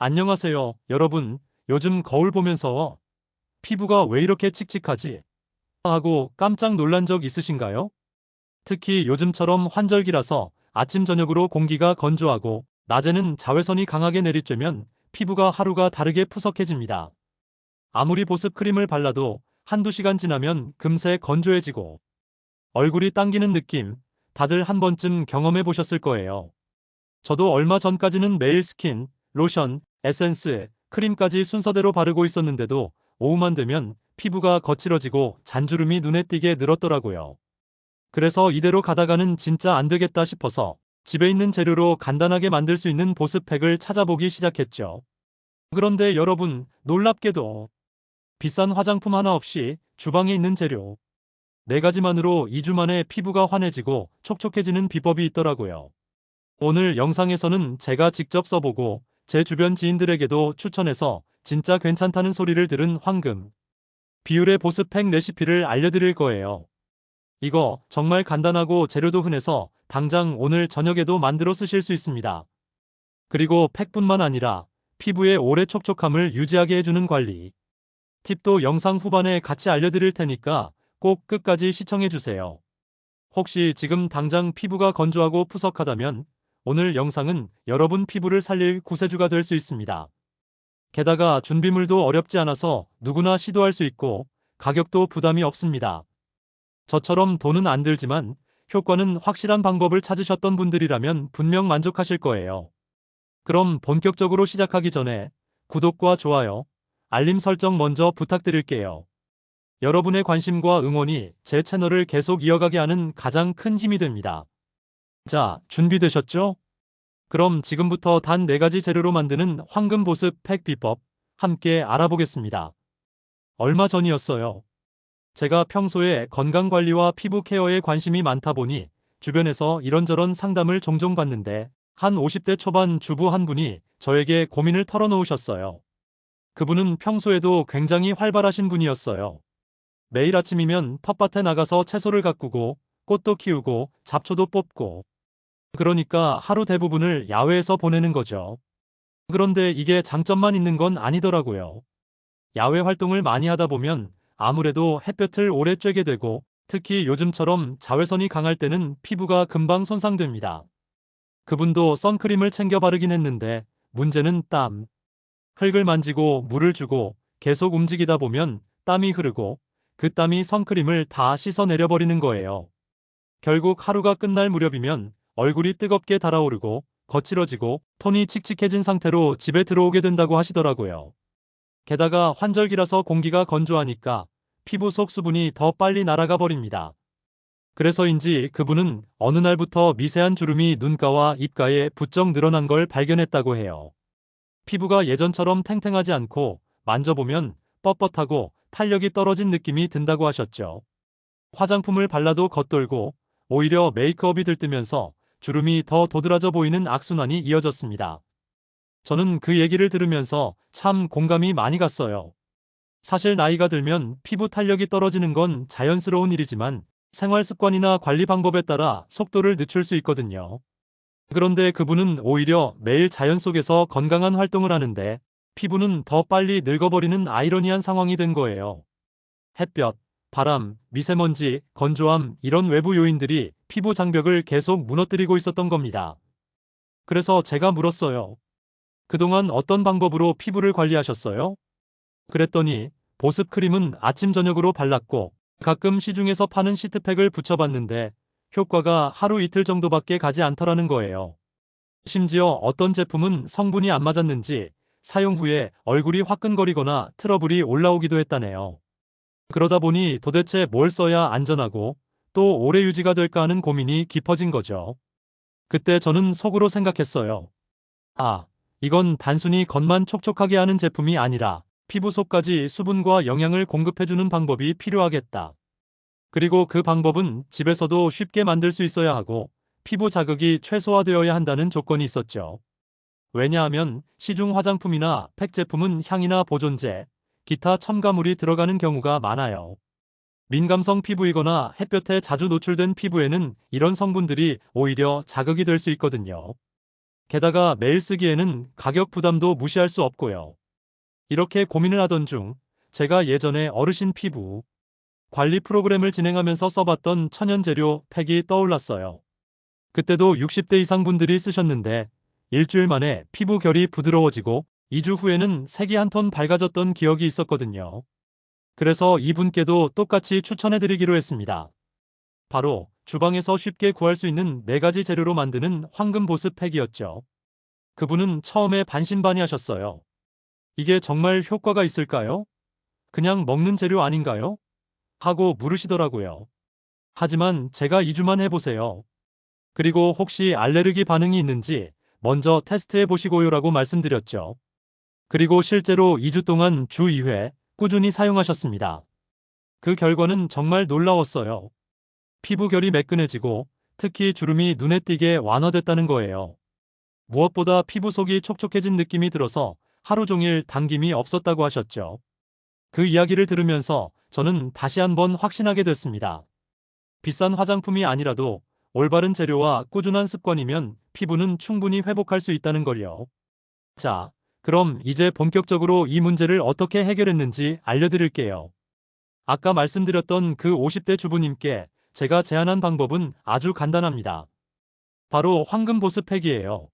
안녕하세요, 여러분. 요즘 거울 보면서 피부가 왜 이렇게 칙칙하지? 하고 깜짝 놀란 적 있으신가요? 특히 요즘처럼 환절기라서 아침 저녁으로 공기가 건조하고 낮에는 자외선이 강하게 내리쬐면 피부가 하루가 다르게 푸석해집니다. 아무리 보습 크림을 발라도 한두 시간 지나면 금세 건조해지고 얼굴이 당기는 느낌, 다들 한 번쯤 경험해 보셨을 거예요. 저도 얼마 전까지는 매일 스킨, 로션, 에센스, 크림까지 순서대로 바르고 있었는데도 오후만 되면 피부가 거칠어지고 잔주름이 눈에 띄게 늘었더라고요. 그래서 이대로 가다가는 진짜 안 되겠다 싶어서 집에 있는 재료로 간단하게 만들 수 있는 보습팩을 찾아보기 시작했죠. 그런데 여러분, 놀랍게도 비싼 화장품 하나 없이 주방에 있는 재료 4가지만으로 2주 만에 피부가 환해지고 촉촉해지는 비법이 있더라고요. 오늘 영상에서는 제가 직접 써보고 제 주변 지인들에게도 추천해서 진짜 괜찮다는 소리를 들은 황금 비율의 보습팩 레시피를 알려드릴 거예요. 이거 정말 간단하고 재료도 흔해서 당장 오늘 저녁에도 만들어 쓰실 수 있습니다. 그리고 팩뿐만 아니라 피부의 오래 촉촉함을 유지하게 해주는 관리 팁도 영상 후반에 같이 알려드릴 테니까 꼭 끝까지 시청해주세요. 혹시 지금 당장 피부가 건조하고 푸석하다면 오늘 영상은 여러분 피부를 살릴 구세주가 될 수 있습니다. 게다가 준비물도 어렵지 않아서 누구나 시도할 수 있고 가격도 부담이 없습니다. 저처럼 돈은 안 들지만 효과는 확실한 방법을 찾으셨던 분들이라면 분명 만족하실 거예요. 그럼 본격적으로 시작하기 전에 구독과 좋아요, 알림 설정 먼저 부탁드릴게요. 여러분의 관심과 응원이 제 채널을 계속 이어가게 하는 가장 큰 힘이 됩니다. 자, 준비되셨죠? 그럼 지금부터 단 4가지 재료로 만드는 황금 보습 팩 비법 함께 알아보겠습니다. 얼마 전이었어요. 제가 평소에 건강관리와 피부 케어에 관심이 많다 보니 주변에서 이런저런 상담을 종종 받는데 한 50대 초반 주부 한 분이 저에게 고민을 털어놓으셨어요. 그분은 평소에도 굉장히 활발하신 분이었어요. 매일 아침이면 텃밭에 나가서 채소를 가꾸고 꽃도 키우고 잡초도 뽑고 그러니까 하루 대부분을 야외에서 보내는 거죠. 그런데 이게 장점만 있는 건 아니더라고요. 야외 활동을 많이 하다 보면 아무래도 햇볕을 오래 쬐게 되고 특히 요즘처럼 자외선이 강할 때는 피부가 금방 손상됩니다. 그분도 선크림을 챙겨 바르긴 했는데 문제는 땀. 흙을 만지고 물을 주고 계속 움직이다 보면 땀이 흐르고 그 땀이 선크림을 다 씻어내려버리는 거예요. 결국 하루가 끝날 무렵이면 얼굴이 뜨겁게 달아오르고 거칠어지고 톤이 칙칙해진 상태로 집에 들어오게 된다고 하시더라고요. 게다가 환절기라서 공기가 건조하니까 피부 속 수분이 더 빨리 날아가 버립니다. 그래서인지 그분은 어느 날부터 미세한 주름이 눈가와 입가에 부쩍 늘어난 걸 발견했다고 해요. 피부가 예전처럼 탱탱하지 않고 만져보면 뻣뻣하고 탄력이 떨어진 느낌이 든다고 하셨죠. 화장품을 발라도 겉돌고 오히려 메이크업이 들뜨면서 주름이 더 도드라져 보이는 악순환이 이어졌습니다. 저는 그 얘기를 들으면서 참 공감이 많이 갔어요. 사실 나이가 들면 피부 탄력이 떨어지는 건 자연스러운 일이지만 생활 습관이나 관리 방법에 따라 속도를 늦출 수 있거든요. 그런데 그분은 오히려 매일 자연 속에서 건강한 활동을 하는데 피부는 더 빨리 늙어버리는 아이러니한 상황이 된 거예요. 햇볕, 바람, 미세먼지, 건조함 이런 외부 요인들이 피부 장벽을 계속 무너뜨리고 있었던 겁니다. 그래서 제가 물었어요. 그동안 어떤 방법으로 피부를 관리하셨어요? 그랬더니 보습 크림은 아침 저녁으로 발랐고 가끔 시중에서 파는 시트팩을 붙여봤는데 효과가 하루 이틀 정도밖에 가지 않더라는 거예요. 심지어 어떤 제품은 성분이 안 맞았는지 사용 후에 얼굴이 화끈거리거나 트러블이 올라오기도 했다네요. 그러다 보니 도대체 뭘 써야 안전하고 또 오래 유지가 될까 하는 고민이 깊어진 거죠. 그때 저는 속으로 생각했어요. 아, 이건 단순히 겉만 촉촉하게 하는 제품이 아니라 피부 속까지 수분과 영양을 공급해주는 방법이 필요하겠다. 그리고 그 방법은 집에서도 쉽게 만들 수 있어야 하고 피부 자극이 최소화되어야 한다는 조건이 있었죠. 왜냐하면 시중 화장품이나 팩 제품은 향이나 보존제, 기타 첨가물이 들어가는 경우가 많아요. 민감성 피부이거나 햇볕에 자주 노출된 피부에는 이런 성분들이 오히려 자극이 될 수 있거든요. 게다가 매일 쓰기에는 가격 부담도 무시할 수 없고요. 이렇게 고민을 하던 중 제가 예전에 어르신 피부 관리 프로그램을 진행하면서 써봤던 천연 재료 팩이 떠올랐어요. 그때도 60대 이상 분들이 쓰셨는데 일주일 만에 피부 결이 부드러워지고 2주 후에는 색이 한 톤 밝아졌던 기억이 있었거든요. 그래서 이분께도 똑같이 추천해드리기로 했습니다. 바로 주방에서 쉽게 구할 수 있는 4가지 재료로 만드는 황금 보습 팩이었죠. 그분은 처음에 반신반의하셨어요. 이게 정말 효과가 있을까요? 그냥 먹는 재료 아닌가요? 하고 물으시더라고요. 하지만 제가 2주만 해보세요. 그리고 혹시 알레르기 반응이 있는지 먼저 테스트해 보시고요라고 말씀드렸죠. 그리고 실제로 2주 동안 주 2회 꾸준히 사용하셨습니다. 그 결과는 정말 놀라웠어요. 피부 결이 매끈해지고 특히 주름이 눈에 띄게 완화됐다는 거예요. 무엇보다 피부 속이 촉촉해진 느낌이 들어서 하루 종일 당김이 없었다고 하셨죠. 그 이야기를 들으면서 저는 다시 한번 확신하게 됐습니다. 비싼 화장품이 아니라도 올바른 재료와 꾸준한 습관이면 피부는 충분히 회복할 수 있다는 걸요. 자, 그럼 이제 본격적으로 이 문제를 어떻게 해결했는지 알려드릴게요. 아까 말씀드렸던 그 50대 주부님께 제가 제안한 방법은 아주 간단합니다. 바로 황금 보습 팩이에요.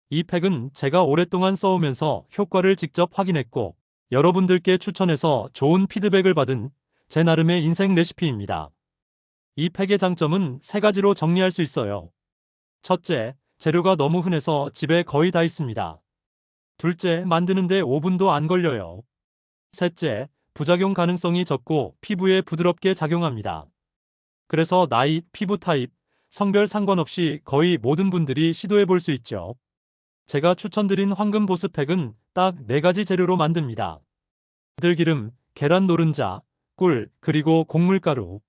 이 팩은 제가 오랫동안 써오면서 효과를 직접 확인했고 여러분들께 추천해서 좋은 피드백을 받은 제 나름의 인생 레시피입니다. 이 팩의 장점은 3가지로 정리할 수 있어요. 첫째, 재료가 너무 흔해서 집에 거의 다 있습니다. 둘째, 만드는데 5분도 안 걸려요. 셋째, 부작용 가능성이 적고 피부에 부드럽게 작용합니다. 그래서 나이, 피부 타입, 성별 상관없이 거의 모든 분들이 시도해 볼 수 있죠. 제가 추천드린 황금 보습팩은 딱 4가지 재료로 만듭니다. 들기름, 계란 노른자, 꿀, 그리고 곡물가루.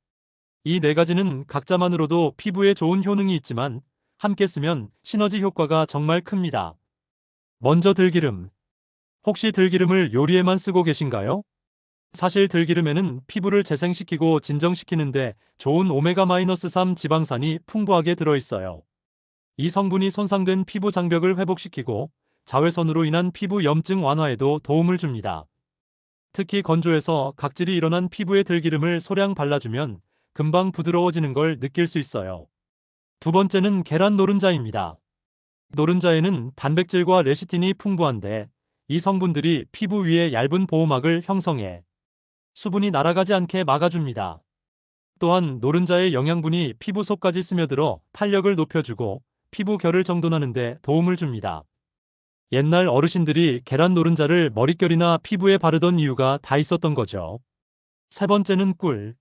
이 4가지는 각자만으로도 피부에 좋은 효능이 있지만 함께 쓰면 시너지 효과가 정말 큽니다. 먼저 들기름. 혹시 들기름을 요리에만 쓰고 계신가요? 사실 들기름에는 피부를 재생시키고 진정시키는데 좋은 오메가-3 지방산이 풍부하게 들어있어요. 이 성분이 손상된 피부 장벽을 회복시키고 자외선으로 인한 피부 염증 완화에도 도움을 줍니다. 특히 건조해서 각질이 일어난 피부에 들기름을 소량 발라주면 금방 부드러워지는 걸 느낄 수 있어요. 두 번째는 계란 노른자입니다. 노른자에는 단백질과 레시틴이 풍부한데 이 성분들이 피부 위에 얇은 보호막을 형성해 수분이 날아가지 않게 막아줍니다. 또한 노른자의 영양분이 피부 속까지 스며들어 탄력을 높여주고 피부 결을 정돈하는 데 도움을 줍니다. 옛날 어르신들이 계란 노른자를 머릿결이나 피부에 바르던 이유가 다 있었던 거죠. 세 번째는 꿀.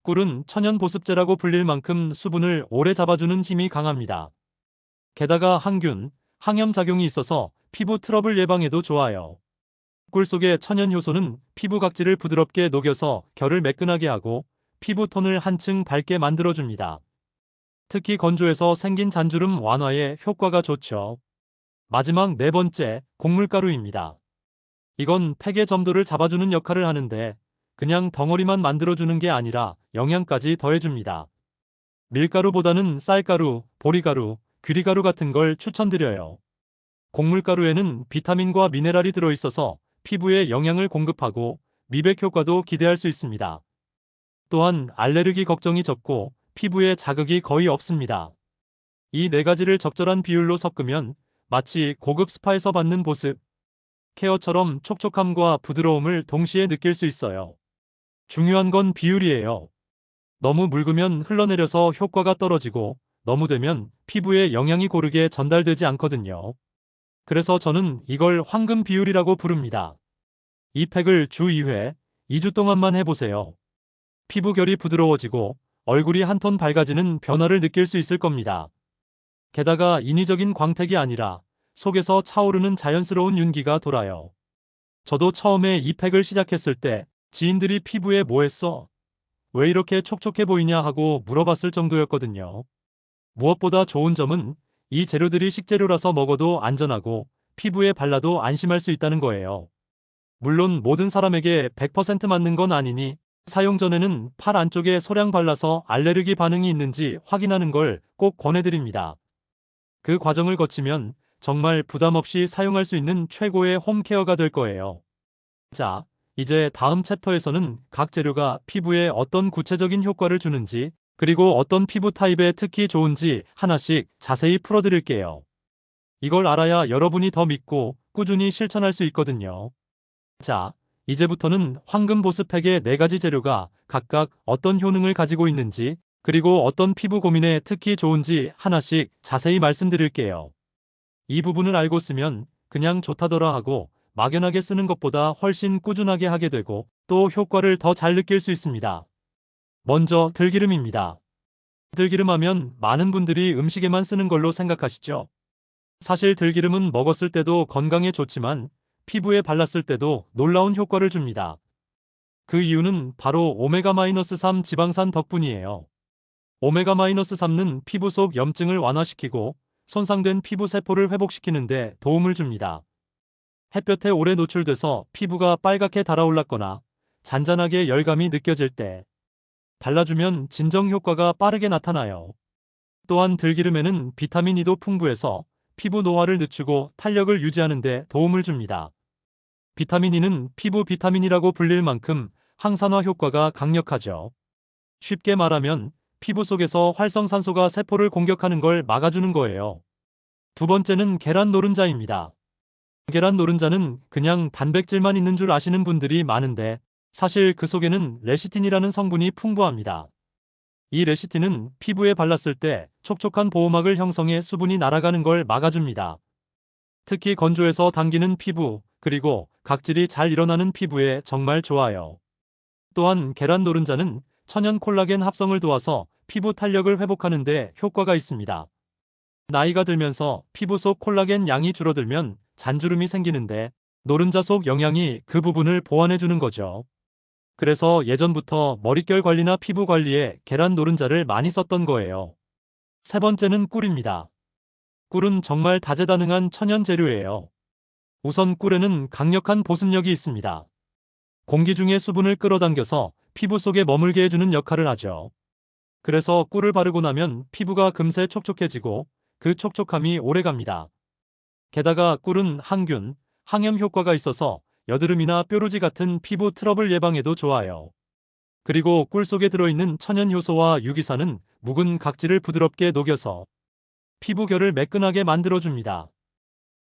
꿀은 천연 보습제라고 불릴 만큼 수분을 오래 잡아주는 힘이 강합니다. 게다가 항균, 항염 작용이 있어서 피부 트러블 예방에도 좋아요. 꿀 속의 천연 효소는 피부 각질을 부드럽게 녹여서 결을 매끈하게 하고 피부 톤을 한층 밝게 만들어줍니다. 특히 건조해서 생긴 잔주름 완화에 효과가 좋죠. 마지막 4번째, 곡물가루입니다. 이건 팩의 점도를 잡아주는 역할을 하는데 그냥 덩어리만 만들어주는 게 아니라 영양까지 더해줍니다. 밀가루보다는 쌀가루, 보리가루, 귀리가루 같은 걸 추천드려요. 곡물가루에는 비타민과 미네랄이 들어있어서 피부에 영양을 공급하고 미백 효과도 기대할 수 있습니다. 또한 알레르기 걱정이 적고 피부에 자극이 거의 없습니다. 이 4가지를 적절한 비율로 섞으면 마치 고급 스파에서 받는 보습, 케어처럼 촉촉함과 부드러움을 동시에 느낄 수 있어요. 중요한 건 비율이에요. 너무 묽으면 흘러내려서 효과가 떨어지고 너무 되면 피부에 영양이 고르게 전달되지 않거든요. 그래서 저는 이걸 황금 비율이라고 부릅니다. 이 팩을 주 2회, 2주 동안만 해보세요. 피부 결이 부드러워지고 얼굴이 한 톤 밝아지는 변화를 느낄 수 있을 겁니다. 게다가 인위적인 광택이 아니라 속에서 차오르는 자연스러운 윤기가 돌아요. 저도 처음에 이 팩을 시작했을 때 지인들이 피부에 뭐 했어? 왜 이렇게 촉촉해 보이냐 하고 물어봤을 정도였거든요. 무엇보다 좋은 점은 이 재료들이 식재료라서 먹어도 안전하고 피부에 발라도 안심할 수 있다는 거예요. 물론 모든 사람에게 100% 맞는 건 아니니 사용 전에는 팔 안쪽에 소량 발라서 알레르기 반응이 있는지 확인하는 걸 꼭 권해드립니다. 그 과정을 거치면 정말 부담 없이 사용할 수 있는 최고의 홈케어가 될 거예요. 자, 이제 다음 챕터에서는 각 재료가 피부에 어떤 구체적인 효과를 주는지, 그리고 어떤 피부 타입에 특히 좋은지 하나씩 자세히 풀어드릴게요. 이걸 알아야 여러분이 더 믿고 꾸준히 실천할 수 있거든요. 자, 이제부터는 황금 보습팩의 4가지 재료가 각각 어떤 효능을 가지고 있는지, 그리고 어떤 피부 고민에 특히 좋은지 하나씩 자세히 말씀드릴게요. 이 부분을 알고 쓰면 그냥 좋다더라 하고 막연하게 쓰는 것보다 훨씬 꾸준하게 하게 되고 또 효과를 더 잘 느낄 수 있습니다. 먼저 들기름입니다. 들기름 하면 많은 분들이 음식에만 쓰는 걸로 생각하시죠? 사실 들기름은 먹었을 때도 건강에 좋지만 피부에 발랐을 때도 놀라운 효과를 줍니다. 그 이유는 바로 오메가-3 지방산 덕분이에요. 오메가-3는 피부 속 염증을 완화시키고 손상된 피부 세포를 회복시키는 데 도움을 줍니다. 햇볕에 오래 노출돼서 피부가 빨갛게 달아올랐거나 잔잔하게 열감이 느껴질 때 발라주면 진정 효과가 빠르게 나타나요. 또한 들기름에는 비타민 E도 풍부해서 피부 노화를 늦추고 탄력을 유지하는 데 도움을 줍니다. 비타민 E는 피부 비타민이라고 불릴 만큼 항산화 효과가 강력하죠. 쉽게 말하면 피부 속에서 활성산소가 세포를 공격하는 걸 막아주는 거예요. 두 번째는 계란 노른자입니다. 계란 노른자는 그냥 단백질만 있는 줄 아시는 분들이 많은데 사실 그 속에는 레시틴이라는 성분이 풍부합니다. 이 레시틴은 피부에 발랐을 때 촉촉한 보호막을 형성해 수분이 날아가는 걸 막아줍니다. 특히 건조해서 당기는 피부, 그리고 각질이 잘 일어나는 피부에 정말 좋아요. 또한 계란 노른자는 천연 콜라겐 합성을 도와서 피부 탄력을 회복하는 데 효과가 있습니다. 나이가 들면서 피부 속 콜라겐 양이 줄어들면 잔주름이 생기는데 노른자 속 영양이 그 부분을 보완해주는 거죠. 그래서 예전부터 머릿결 관리나 피부 관리에 계란 노른자를 많이 썼던 거예요. 세 번째는 꿀입니다. 꿀은 정말 다재다능한 천연 재료예요. 우선 꿀에는 강력한 보습력이 있습니다. 공기 중의 수분을 끌어당겨서 피부 속에 머물게 해주는 역할을 하죠. 그래서 꿀을 바르고 나면 피부가 금세 촉촉해지고 그 촉촉함이 오래갑니다. 게다가 꿀은 항균, 항염 효과가 있어서 여드름이나 뾰루지 같은 피부 트러블 예방에도 좋아요. 그리고 꿀 속에 들어있는 천연 효소와 유기산은 묵은 각질을 부드럽게 녹여서 피부 결을 매끈하게 만들어줍니다.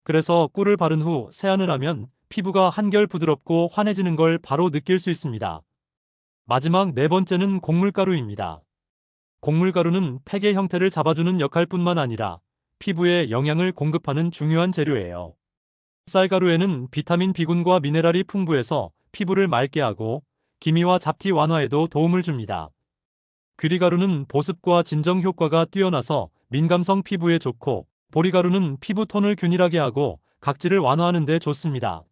그래서 꿀을 바른 후 세안을 하면 피부가 한결 부드럽고 환해지는 걸 바로 느낄 수 있습니다. 마지막 4번째는 곡물가루입니다. 곡물가루는 팩의 형태를 잡아주는 역할뿐만 아니라 피부에 영양을 공급하는 중요한 재료예요. 쌀가루에는 비타민 B군과 미네랄이 풍부해서 피부를 맑게 하고 기미와 잡티 완화에도 도움을 줍니다. 귀리가루는 보습과 진정 효과가 뛰어나서 민감성 피부에 좋고 보리가루는 피부 톤을 균일하게 하고 각질을 완화하는 데 좋습니다.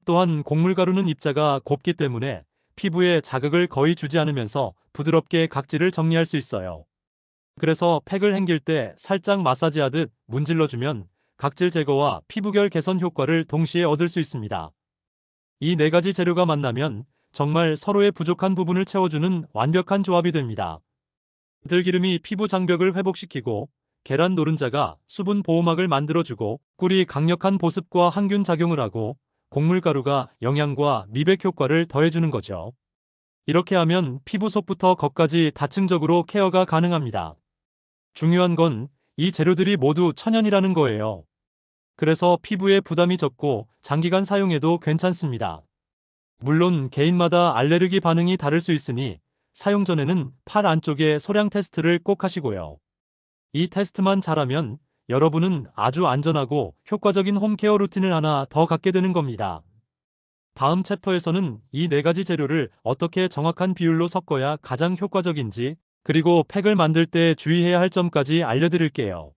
또한 곡물가루는 입자가 곱기 때문에 피부에 자극을 거의 주지 않으면서 부드럽게 각질을 정리할 수 있어요. 그래서 팩을 헹길 때 살짝 마사지하듯 문질러주면 각질 제거와 피부결 개선 효과를 동시에 얻을 수 있습니다. 이 4가지 재료가 만나면 정말 서로의 부족한 부분을 채워주는 완벽한 조합이 됩니다. 들기름이 피부 장벽을 회복시키고 계란 노른자가 수분 보호막을 만들어주고 꿀이 강력한 보습과 항균 작용을 하고 곡물가루가 영양과 미백 효과를 더해주는 거죠. 이렇게 하면 피부 속부터 겉까지 다층적으로 케어가 가능합니다. 중요한 건 이 재료들이 모두 천연이라는 거예요. 그래서 피부에 부담이 적고 장기간 사용해도 괜찮습니다. 물론 개인마다 알레르기 반응이 다를 수 있으니 사용 전에는 팔 안쪽에 소량 테스트를 꼭 하시고요. 이 테스트만 잘하면 여러분은 아주 안전하고 효과적인 홈케어 루틴을 하나 더 갖게 되는 겁니다. 다음 챕터에서는 이 4가지 재료를 어떻게 정확한 비율로 섞어야 가장 효과적인지, 그리고 팩을 만들 때 주의해야 할 점까지 알려드릴게요.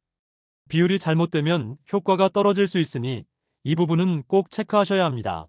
비율이 잘못되면 효과가 떨어질 수 있으니 이 부분은 꼭 체크하셔야 합니다.